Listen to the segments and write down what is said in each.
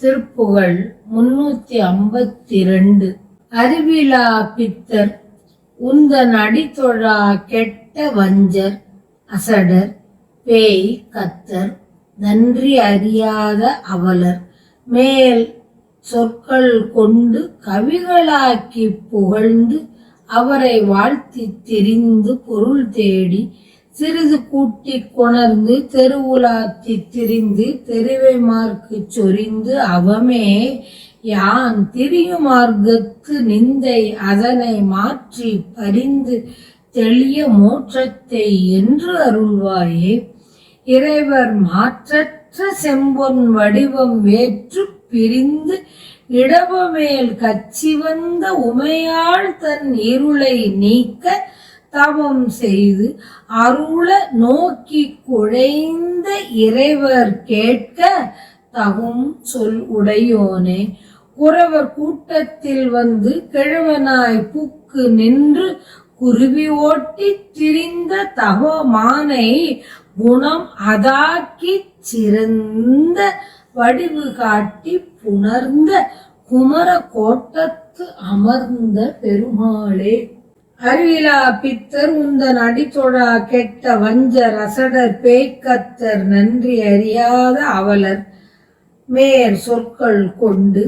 திருப்புகழ் 352. அறிவிலா பித்தர் உந்தன் அடித்தொழா கெட்ட வஞ்சர் அசடர் பேய் கத்தர் நன்றி அறியாத அவலர் மேல் சொற்கள் கொண்டு கவிகளாக்கி புகழ்ந்து அவரை வாழ்த்தி திரிந்து பொருள் தேடி சிறிது கூட்டி கொணர்ந்து தெருவுலாத்தி திரிந்து தெருவை மார்க்கு சொரிந்து அவமே யான் திரியுமார்கத்து நிந்தை அதனை மாற்றி பரிந்து தெளிய மோட்சத்தை என்று அருள்வாயே. இறைவர் மாற்றற்ற செம்பொன் வடிவம் வேற்று பிரிந்து இடவமேல் கச்சி வந்த உமையாள் தன் இருளை நீக்க தவம் செய்து அருள நோக்கி குழைந்த இறைவர் கேட்க தகும் சொல் உடையோனே. குறவர் கூட்டத்தில் வந்து கிழவனாய் புக்கு நின்று குருவி ஓட்டி திரிந்த தவமானை குணம் அதாக்கி சிறந்த வடிவு காட்டி புணர்ந்த குமர கோட்டத்து அமர்ந்த பெருமாளே. அறிவிலா பித்தர் உந்தன் அடித்தொழா கெட்ட வஞ்சர் அசடர் பேய்க்கத்தர் நன்றி அறியாத அவலர் மேற் சொற்கள் கொண்டு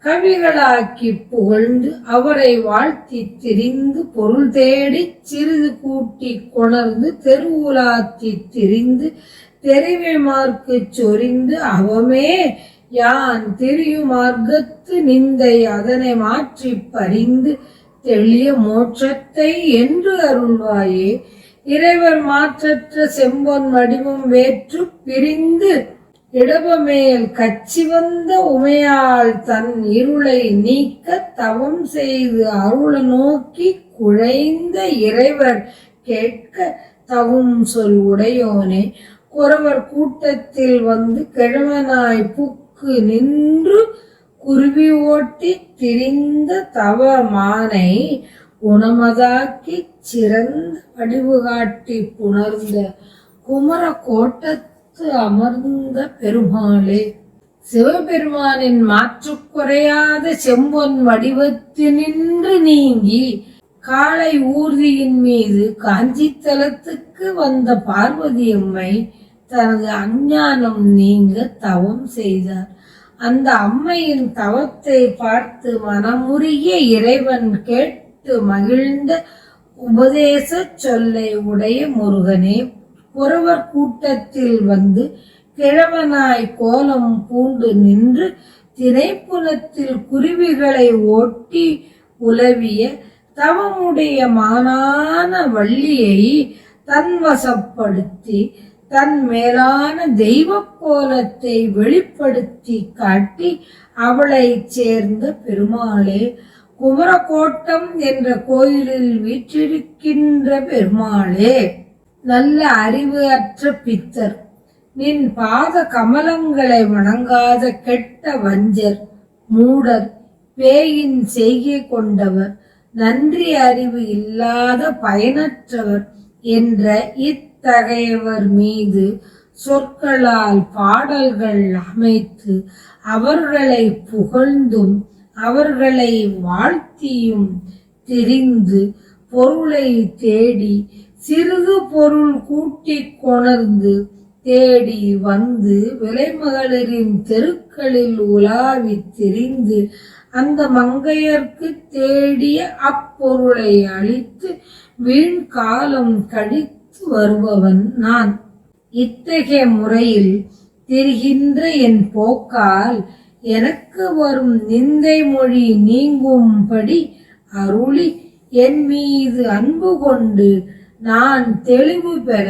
கவிகளாக்கி புகழ்ந்து அவரை வாழ்த்தி திரிந்து பொருள் தேடி சிறிது கூட்டி கொணர்ந்து தெருவுலாத்தி திரிந்து தெரிவை மார்க்கு சொரிந்து அவமே யான் திரியுமார்கத்து நிந்தை அதனை மாற்றி பரிந்து தெளிய மோட்சத்தை என்று அருள்வாயே. இறைவர் மாற்றற்ற செம்பொன் வடிவம் வேற்று பிரிந்து இடவமேல் கச்சி வந்த உமையாள் தன் இருளை நீக்க தவம் செய்து அருள நோக்கி குழைந்த இறைவர் கேட்க தகும் சொல் உடையோனே. குறவர் கூட்டத்தில் வந்து கிழவனாய் புக்கு நின்று குருவி ஓட்டி திரிந்த தவமானை குணமதாக்கி சிறந்த வடிவு காட்டி புணர்ந்த குமர கோட்டத்து அமர்ந்த பெருமாளே. சிவபெருமானின் மாற்றுக்குறையாத செம்பொன் வடிவத்தினின்று நீங்கி காளை ஊர்தியின் மீது காஞ்சித்தலத்துக்கு வந்த பார்வதியம்மை தனது அஞ்ஞானம் நீங்க தவம் செய்தார். அந்த அம்மையின் தவத்தை பார்த்து மனமுருகிய இறைவன் கேட்டு மகிழ்ந்த உபதேச சொல்லை உடைய முருகனே. குறவர் கூட்டத்தில் வந்து கிழவனாய் கோலம் பூண்டு நின்று திணைப்புலத்தில் குருவிகளை ஓட்டி உலவிய தவமுடைய மானான வள்ளியை தன்வசப்படுத்தி தன் மேலான தெய்வ கோலத்தை வெளிப்படுத்தி காட்டி அவளை சேர்ந்த பெருமாளே. குமரகோட்டம் என்ற கோயிலில் வீற்றிருக்கின்ற பெருமாளே. நல்ல அறிவு அற்ற பித்தர் நின் பாத கமலங்களை வணங்காத கெட்ட வஞ்சர் மூடர் பேயின் செய்கை கொண்டவர் நன்றி அறிவு இல்லாத பயனற்றவர் என்ற இத்தகையவர் மீது சொற்களால் பாடல்கள் அமைத்து அவர்களை புகழ்ந்தும் அவர்களை வாழ்த்தியும் திரிந்து பொருளை தேடி சிறிது பொருள் கூட்டி கொணர்ந்து தேடி வந்து விலைமகளிரின் தெருக்களில் உலாவி திரிந்து அந்த மங்கையர்க்கு தேடிய அப்பொருளை அளித்து வீண் காலம் கழித்து வருபவன் நான். இத்தகைய முறையில் திரிகின்ற என் போக்கால் எனக்கு வரும் நிந்தை மொழி நீங்கும்படி அருளி என் மீது அன்பு கொண்டு நான் தெளிவு பெற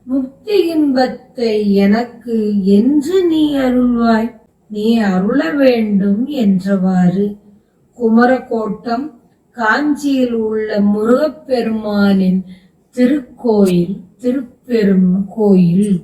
முக்தி இன்பத்தை எனக்கு என்று நீ அருள்வாய். நீ அருள வேண்டும் என்றவாறு. குமரகோட்டம் காஞ்சியில் உள்ள முருகப்பெருமானின் திருக்கோயில் திருப்பெரும் கோயில்.